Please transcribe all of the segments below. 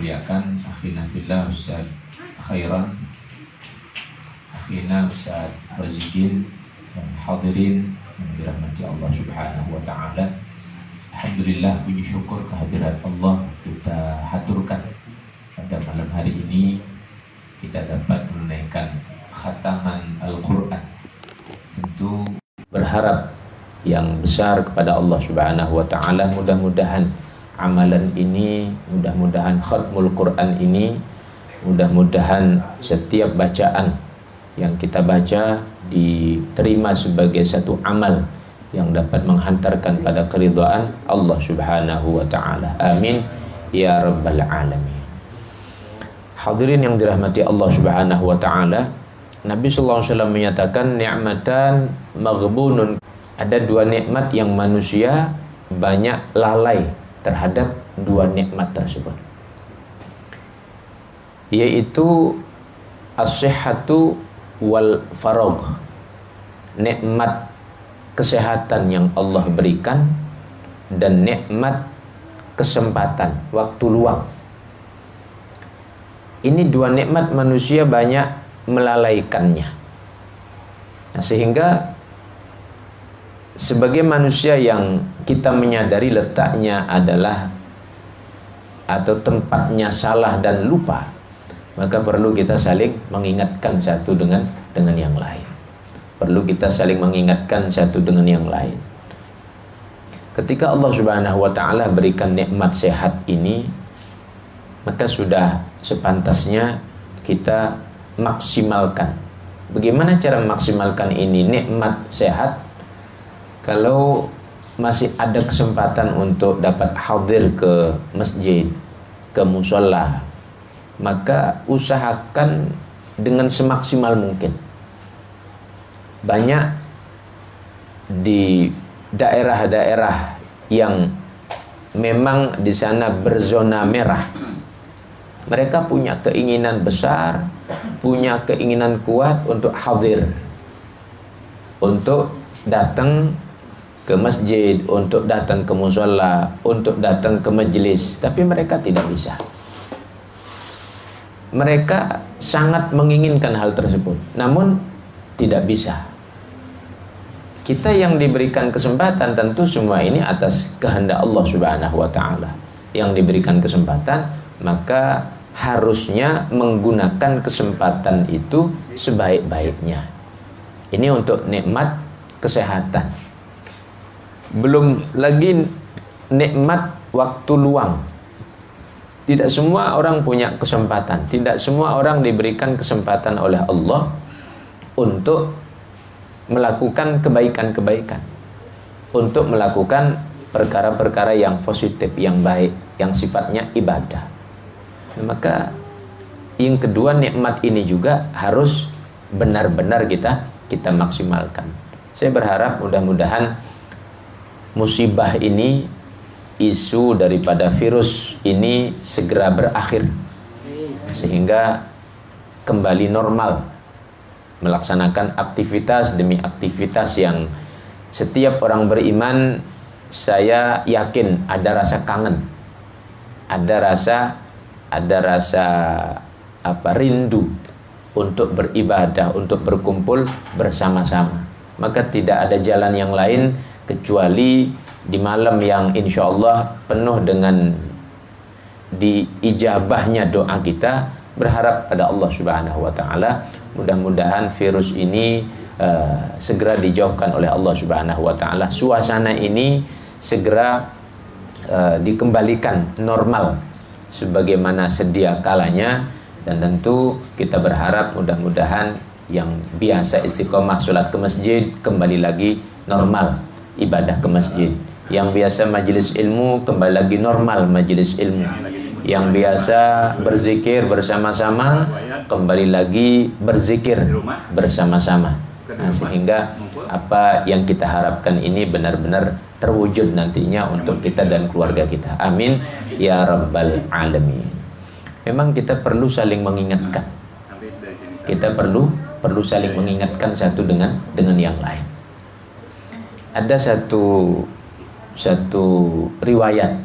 muliakan akhina fillah Ustaz Khairan, akhina Ustaz Razidin, dan hadirin yang dirahmati Allah Subhanahu wa taala. Alhamdulillah, puji syukur kehadirat Allah kita haturkan pada malam hari ini. Kita dapat menunaikan khataman Al-Quran. Tentu berharap yang besar kepada Allah Subhanahu wa taala, mudah-mudahan amalan ini, mudah-mudahan khatmul Quran ini, mudah-mudahan setiap bacaan yang kita baca diterima sebagai satu amal yang dapat menghantarkan pada keridhaan Allah Subhanahu wa taala. Amin ya rabbal alamin. Hadirin yang dirahmati Allah Subhanahu wa taala, Nabi sallallahu alaihi wasallam menyatakan ni'matan maghbunun. Ada dua nikmat yang manusia banyak lalai terhadap dua nikmat tersebut, yaitu as-sihhatu wal faragh. Nikmat kesehatan yang Allah berikan dan nikmat kesempatan, waktu luang. Ini dua nikmat manusia banyak melalaikannya. Nah, sehingga sebagai manusia yang kita menyadari letaknya adalah atau tempatnya salah dan lupa, maka perlu kita saling mengingatkan satu dengan yang lain. Perlu kita saling mengingatkan satu dengan yang lain. Ketika Allah Subhanahu wa taala berikan nikmat sehat ini, maka sudah sepantasnya kita maksimalkan. Bagaimana cara maksimalkan ini nikmat sehat? Kalau masih ada kesempatan untuk dapat hadir ke masjid, ke musola, maka usahakan dengan semaksimal mungkin. Banyak di daerah-daerah yang memang di sana berzona merah, mereka punya keinginan besar, punya keinginan kuat untuk hadir, untuk datang ke masjid, untuk datang ke musola, untuk datang ke majelis, tapi mereka tidak bisa. Mereka sangat menginginkan hal tersebut, namun tidak bisa. Kita yang diberikan kesempatan, tentu semua ini atas kehendak Allah Subhanahu wa taala. Yang diberikan kesempatan, maka harusnya menggunakan kesempatan itu sebaik-baiknya. Ini untuk nikmat kesehatan. Belum lagi nikmat waktu luang. Tidak semua orang punya kesempatan, tidak semua orang diberikan kesempatan oleh Allah untuk melakukan kebaikan-kebaikan, untuk melakukan perkara-perkara yang positif, yang baik, yang sifatnya ibadah. Maka yang kedua, nikmat ini juga harus benar-benar kita maksimalkan. Saya berharap mudah-mudahan musibah ini, isu daripada virus ini segera berakhir, sehingga kembali normal melaksanakan aktivitas demi aktivitas yang setiap orang beriman, saya yakin ada rasa kangen, ada rasa rindu untuk beribadah, untuk berkumpul bersama-sama. Maka tidak ada jalan yang lain kecuali di malam yang insya Allah penuh dengan diijabahnya doa kita, berharap pada Allah Subhanahu wa taala, mudah-mudahan virus ini segera dijauhkan oleh Allah Subhanahu wa taala. Suasana ini segera dikembalikan normal sebagaimana sedia kalanya, dan tentu kita berharap mudah-mudahan yang biasa istiqomah sholat ke masjid kembali lagi normal ibadah ke masjid, yang biasa majelis ilmu kembali lagi normal majelis ilmu, yang biasa berzikir bersama-sama kembali lagi berzikir bersama-sama. Nah, sehingga apa yang kita harapkan ini benar-benar terwujud nantinya untuk kita dan keluarga kita. Amin ya rabbal alamin. Memang kita perlu saling mengingatkan. Kita perlu saling mengingatkan satu dengan yang lain. Ada satu riwayat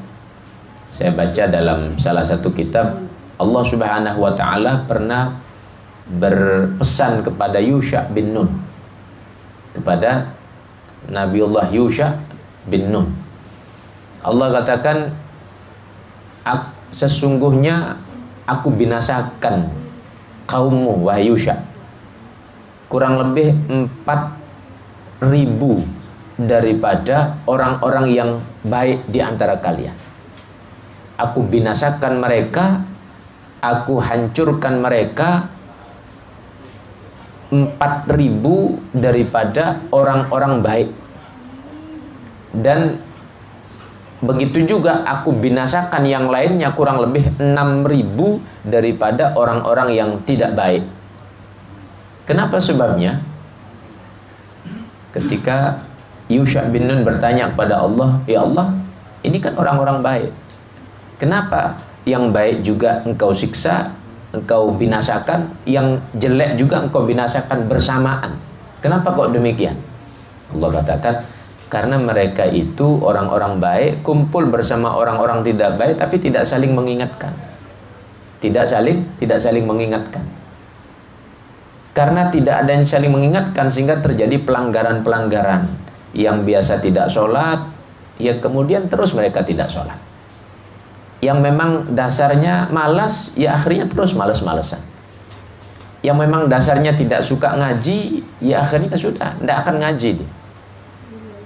Saya baca dalam salah satu kitab, Allah Subhanahu wa taala pernah berpesan kepada Yusha bin Nun, kepada Nabiullah Yusha bin Nun. Allah katakan, sesungguhnya aku binasakan kaummu wahai Yusha, kurang lebih 4.000 daripada orang-orang yang baik di antara kalian. Aku binasakan mereka, aku hancurkan mereka, 4.000 daripada orang-orang baik. Dan begitu juga aku binasakan yang lainnya, kurang lebih 6.000 daripada orang-orang yang tidak baik. Kenapa sebabnya? Ketika Yusha bin Nun bertanya kepada Allah, ya Allah, ini kan orang-orang baik, kenapa yang baik juga engkau siksa, engkau binasakan, yang jelek juga engkau binasakan bersamaan? Kenapa kok demikian? Allah katakan, karena mereka itu orang-orang baik kumpul bersama orang-orang tidak baik, tapi tidak saling mengingatkan. Tidak saling mengingatkan. Karena tidak ada yang saling mengingatkan, sehingga terjadi pelanggaran-pelanggaran. Yang biasa tidak sholat, ya kemudian terus mereka tidak sholat. Yang memang dasarnya malas, ya akhirnya terus malas-malesan. Yang memang dasarnya tidak suka ngaji, ya akhirnya sudah tidak akan ngaji dia.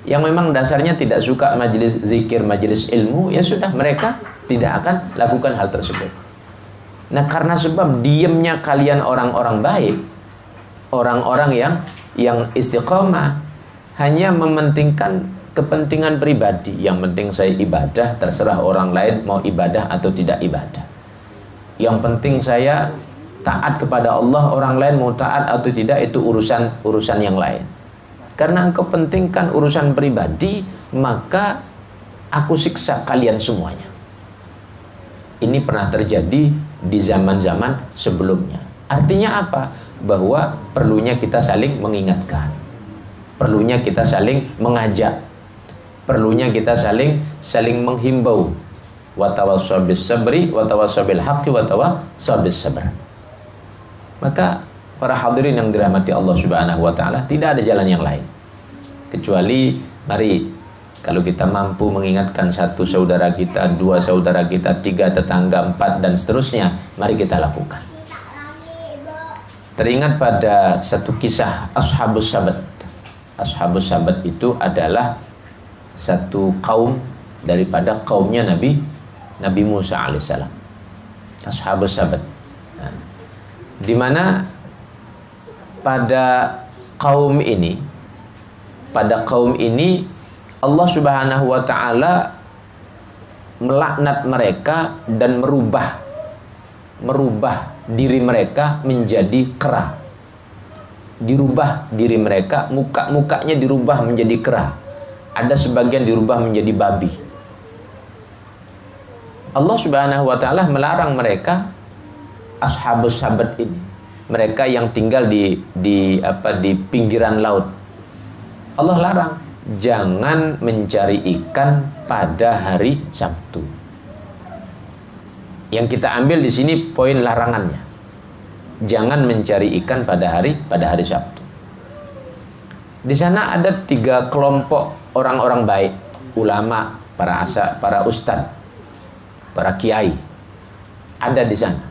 Yang memang dasarnya tidak suka majelis zikir, majelis ilmu, ya sudah mereka tidak akan lakukan hal tersebut. Nah, karena sebab diamnya kalian orang-orang baik, orang-orang yang istiqomah, hanya mementingkan kepentingan pribadi. Yang penting saya ibadah, terserah orang lain mau ibadah atau tidak ibadah. Yang penting saya taat kepada Allah, orang lain mau taat atau tidak itu urusan yang lain. Karena engkau pentingkan urusan pribadi, maka aku siksa kalian semuanya. Ini pernah terjadi di zaman-zaman sebelumnya. Artinya apa? Bahwa perlunya kita saling mengingatkan, perlunya kita saling mengajak, perlunya kita saling menghimbau. Wa tawassaw bis sabri wa tawassaw bil haqqi wa tawassaw bis sabr. Maka para hadirin yang dirahmati Allah Subhanahu wa taala, tidak ada jalan yang lain kecuali mari, kalau kita mampu mengingatkan satu saudara kita, dua saudara kita, tiga tetangga, empat dan seterusnya, mari kita lakukan. Teringat pada satu kisah Ashabus Sabat. Ashabus Sabat itu adalah satu kaum daripada kaumnya Nabi Musa alaihissalam. Ashabus Sabat. Nah, di mana pada kaum ini Allah Subhanahu wa taala melaknat mereka dan merubah diri mereka menjadi kera. Dirubah diri mereka, mukanya dirubah menjadi kera. Ada sebagian dirubah menjadi babi. Allah Subhanahu wa taala melarang mereka, Ashabus Sabat ini, mereka yang tinggal di pinggiran laut. Allah larang, jangan mencari ikan pada hari Sabtu. Yang kita ambil di sini poin larangannya. Jangan mencari ikan pada hari Sabtu. Di sana ada 3 kelompok orang-orang baik, ulama, para ustadz, para kiai. Ada di sana.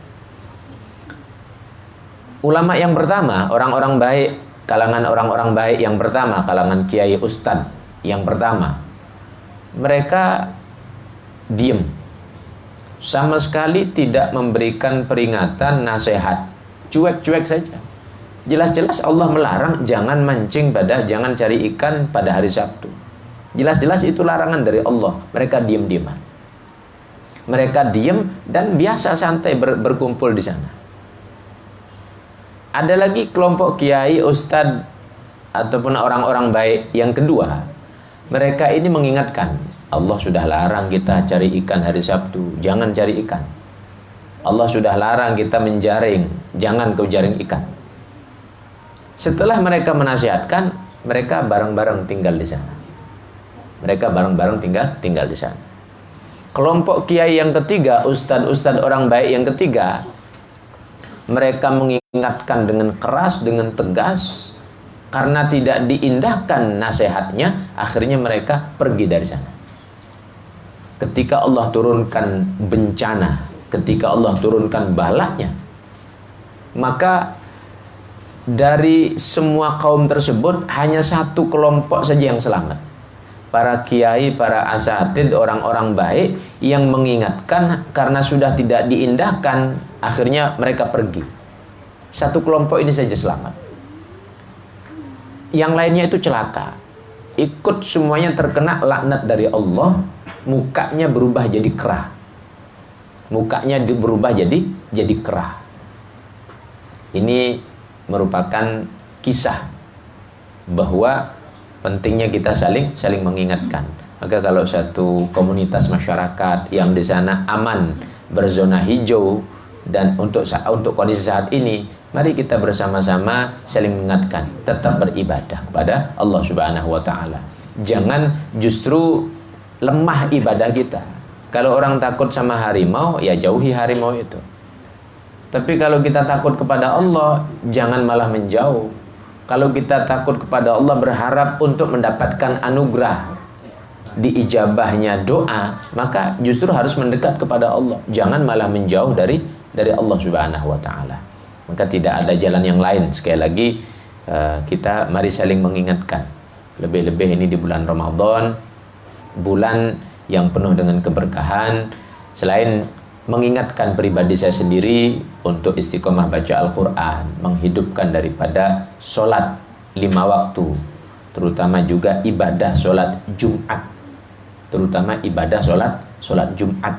Ulama yang pertama, orang-orang baik, kalangan orang-orang baik yang pertama, kalangan kiai ustadz yang pertama, mereka diam. Sama sekali tidak memberikan peringatan, nasihat, cuek-cuek saja. Jelas-jelas Allah melarang jangan mancing jangan cari ikan pada hari Sabtu. Jelas-jelas itu larangan dari Allah. Mereka diam-diaman. Mereka diam dan biasa santai berkumpul di sana. Ada lagi kelompok kiai, ustadz ataupun orang-orang baik yang kedua. Mereka ini mengingatkan, Allah sudah larang kita cari ikan hari Sabtu, jangan cari ikan. Allah sudah larang kita menjaring, jangan kau jaring ikan. Setelah mereka menasihatkan, mereka bareng-bareng tinggal di sana. Mereka bareng-bareng tinggal di sana. Kelompok kiai yang ketiga, ustadz-ustadz orang baik yang ketiga, mereka mengingatkan dengan keras, dengan tegas. Karena tidak diindahkan nasihatnya, akhirnya mereka pergi dari sana. Ketika Allah turunkan bencana, ketika Allah turunkan balanya, maka dari semua kaum tersebut hanya satu kelompok saja yang selamat. Para kiai, para asatid, orang-orang baik yang mengingatkan, karena sudah tidak diindahkan, akhirnya mereka pergi. Satu kelompok ini saja selamat. Yang lainnya itu celaka. Ikut semuanya terkena laknat dari Allah, mukanya berubah jadi kerah. Mukanya berubah jadi kerah. Ini merupakan kisah bahwa pentingnya kita saling mengingatkan. Maka kalau satu komunitas masyarakat yang di sana aman, berzona hijau, dan untuk kondisi saat ini, mari kita bersama-sama saling mengingatkan, tetap beribadah kepada Allah Subhanahu wa taala. Jangan justru lemah ibadah kita. Kalau orang takut sama harimau, ya jauhi harimau itu. Tapi kalau kita takut kepada Allah, jangan malah menjauh. Kalau kita takut kepada Allah, berharap untuk mendapatkan anugerah diijabahnya doa, maka justru harus mendekat kepada Allah. Jangan malah menjauh dari Allah Subhanahu wa taala. Maka tidak ada jalan yang lain. Sekali lagi, kita mari saling mengingatkan. Lebih-lebih ini di bulan Ramadan, bulan yang penuh dengan keberkahan. Selain mengingatkan pribadi saya sendiri untuk istiqomah baca Al-Quran, menghidupkan daripada sholat 5 waktu, terutama juga ibadah sholat Jumat, terutama ibadah sholat Jumat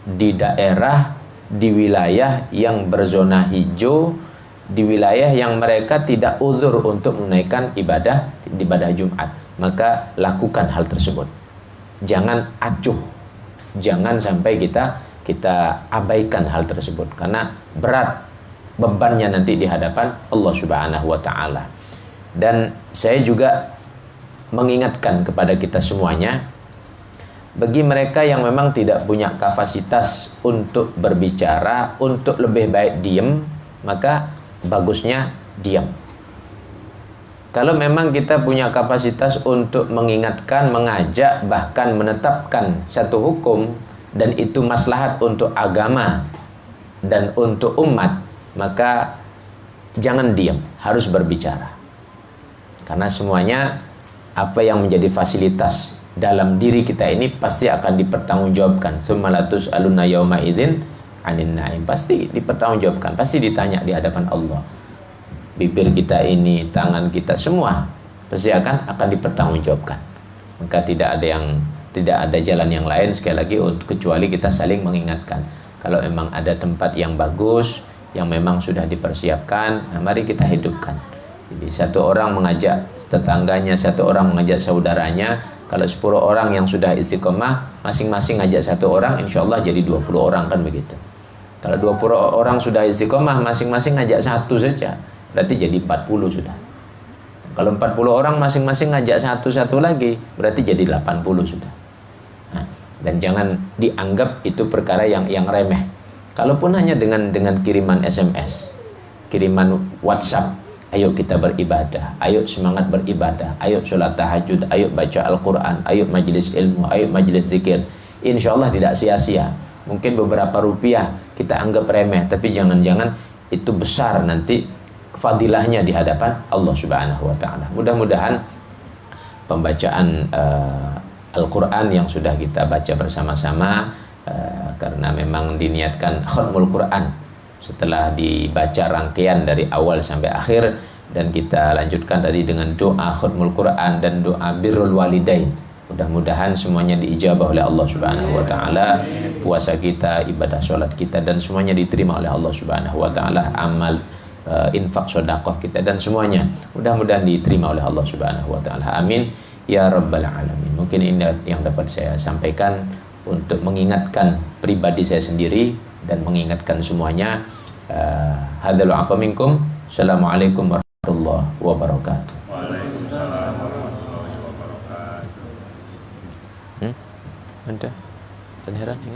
di daerah, di wilayah yang berzona hijau, di wilayah yang mereka tidak uzur untuk menunaikan ibadah Jumat, maka lakukan hal tersebut. Jangan acuh, jangan sampai kita abaikan hal tersebut, karena berat bebannya nanti di hadapan Allah Subhanahu wa taala. Dan saya juga mengingatkan kepada kita semuanya, bagi mereka yang memang tidak punya kapasitas untuk berbicara, untuk lebih baik diam, maka bagusnya diam. Kalau memang kita punya kapasitas untuk mengingatkan, mengajak, bahkan menetapkan satu hukum, dan itu maslahat untuk agama dan untuk umat, maka jangan diam, harus berbicara. Karena semuanya apa yang menjadi fasilitas dalam diri kita ini pasti akan dipertanggungjawabkan. Tsumma latus'aluna yauma idzin 'anin na'im. Pasti dipertanggungjawabkan, pasti ditanya di hadapan Allah. Bibir kita ini, tangan kita, semua pasti akan dipertanggungjawabkan. Maka tidak ada jalan yang lain, sekali lagi, kecuali kita saling mengingatkan. Kalau memang ada tempat yang bagus, yang memang sudah dipersiapkan, nah mari kita hidupkan. Jadi satu orang mengajak tetangganya, satu orang mengajak saudaranya. Kalau 10 orang yang sudah istiqomah, masing-masing ngajak satu orang, insya Allah jadi 20 orang, kan begitu. Kalau 20 orang sudah istiqomah, masing-masing ngajak satu saja, berarti jadi 40 sudah. Kalau 40 orang masing-masing ngajak satu-satu lagi, berarti jadi 80 sudah. Nah, dan jangan dianggap itu perkara yang remeh. Kalaupun hanya dengan kiriman SMS, kiriman WhatsApp, ayo kita beribadah, ayo semangat beribadah, ayo sholat tahajud, ayo baca Al-Quran, ayo majelis ilmu, ayo majelis zikir. Insya Allah tidak sia-sia. Mungkin beberapa rupiah kita anggap remeh, tapi jangan-jangan itu besar nanti fadilahnya di hadapan Allah Subhanahu wa taala. Mudah-mudahan pembacaan Al-Quran yang sudah kita baca bersama-sama, karena memang diniatkan khatmul Quran, setelah dibaca rangkaian dari awal sampai akhir, dan kita lanjutkan tadi dengan doa khatmul Quran dan doa birrul walidain. Mudah-mudahan semuanya diijabah oleh Allah Subhanahu wa taala. Puasa kita, ibadah sholat kita, dan semuanya diterima oleh Allah Subhanahu wa taala. Amal, infak, sedekah kita, dan semuanya mudah-mudahan diterima oleh Allah Subhanahu wa taala. Amin ya rabbal alamin. Mungkin ini yang dapat saya sampaikan untuk mengingatkan pribadi saya sendiri dan mengingatkan semuanya. Hadzal afa minkum. Assalamualaikum warahmatullahi wabarakatuh. Waalaikumsalam warahmatullahi wabarakatuh. Ada? Dan heran